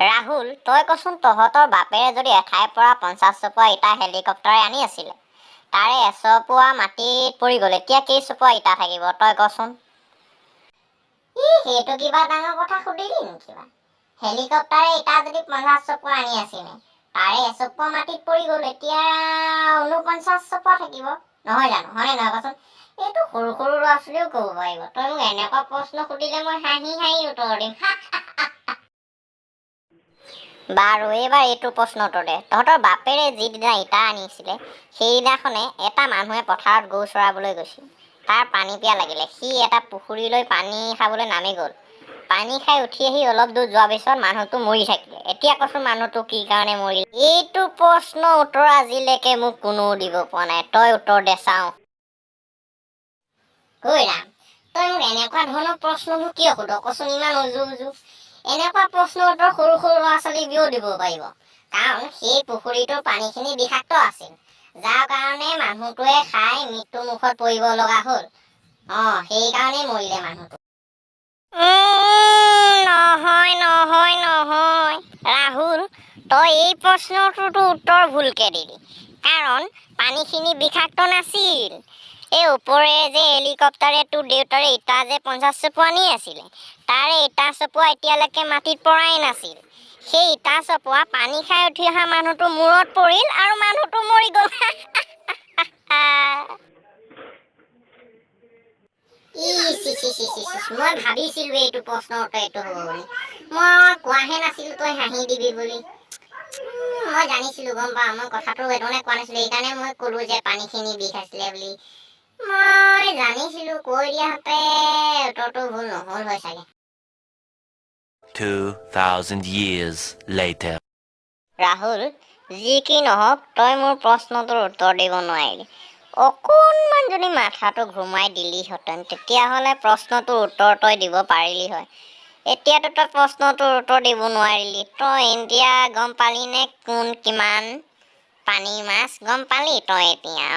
ৰাহুল, তই কচোন তহঁতৰ বাপেৰে যদি এঠাইৰ পৰা 50 চপোৱা ইটা হেলিকপ্টাৰে আনি আছিলে, তাৰে 100 মাটিত পৰি গ'ল, এতিয়া কেই চপোৱা ইটা থাকিব তই কচোন? সেইটো কিবা ডাঙৰ কথা সুধিলি নেকি? হেলিকপ্টাৰে ইটা যদি 50 চপোৱা আনি আছিলে, তাৰে 100 মাটিত পৰি গ'ল, এতিয়া 49 চপোৱা থাকিব, নহয় জানো? হয়নে নহয় কচোন? এইটো সৰু সৰু ল'ৰা ছোৱালীও ক'ব পাৰিব। তই মোক এনেকুৱা প্ৰশ্ন সুধিলে মই হাঁহি হাঁহি উত্তৰ দিম। বাৰু এইবাৰ এইটো প্ৰশ্ন উত্তৰ দে। তহঁতৰ বাপেৰে যিদিনা ইটা আনিছিলে, সেইদিনাখনে এটা মানুহে পথাৰত গৰু চৰাবলৈ গৈছিল। তাৰ পানী পিয়া লাগিলে, সি এটা পুখুৰীলৈ পানী খাবলৈ নামি গ'ল। পানী খাই উঠি আহি অলপ দূৰ যোৱাৰ পিছত মানুহটো মৰি থাকিলে। এতিয়া কচোন মানুহটো কি কাৰণে মৰিল? এইটো প্ৰশ্ন উত্তৰ আজিলৈকে মোক কোনেও দিব পৰা নাই। তই উত্তৰ দে চাওঁ। ঐ ৰাম, তই মোক এনেকুৱা ধৰণৰ প্ৰশ্নবোৰ কিয় সোধ কচোন? ইমান উজু উজু এনেকুৱা প্ৰশ্ন উত্তৰ সৰু সৰু ল'ৰা ছোৱালীবোৰেও দিব পাৰিব, কাৰণ সেই পুখুৰীটোৰ পানীখিনি বিষাক্ত আছিল, যাৰ কাৰণে মানুহটোৱে খাই মৃত্যু মুখত পৰিব লগা হ'ল। সেইকাৰণেই মৰিলে মানুহটো। নহয় নহয় নহয় ৰাহুল, তই এই প্ৰশ্নটোতো উত্তৰ ভুলকে দিলি, কাৰণ পানীখিনি বিষাক্ত নাছিল। এই ওপৰে যে হেলিকপ্টাৰে তোৰ দেউতাৰে ইটা যে 50 চপোৱা আনি আছিলে, তাৰে ইটা চপোৱা এতিয়ালৈকে মাটিত পৰাই নাছিল। সেই ইটা চপোৱা পানী খাই উঠি অহা মানুহটো মূৰত পৰিল আৰু মানুহটো মৰি গ'ল। মই ভাবিছিলো এইটো প্ৰশ্নৰ উত্তৰ এইটো হ'ব বুলি। মই কোৱাহে নাছিলো তই হাঁহি দিবি বুলি। মই জানিছিলো, গম পাওঁ। মই কথাটো এইধৰণে কোৱা নাছিলো, সেইকাৰণে মই ক'লো যে পানীখিনি বিষ আছিলে বুলি। মই জানিছিলো, কৈ দিয়াহঁতে উত্তৰটো ভুল নহ'ল হয় চাগে। 2000 years later. ৰাহুল, যি কি নহওক তই মোৰ প্ৰশ্নটোৰ উত্তৰ দিব নোৱাৰিলি। অকণমান যদি মাথাটো ঘুমাই দিলিহেঁতেন, তেতিয়াহ'লে প্ৰশ্নটোৰ উত্তৰ তই দিব পাৰিলি হয়। এতিয়াতো তই প্ৰশ্নটোৰ উত্তৰ দিব নোৱাৰিলি। তই এতিয়া গম পালি নে কোন কিমান পানীৰ মাছ? গম পালি তই এতিয়া?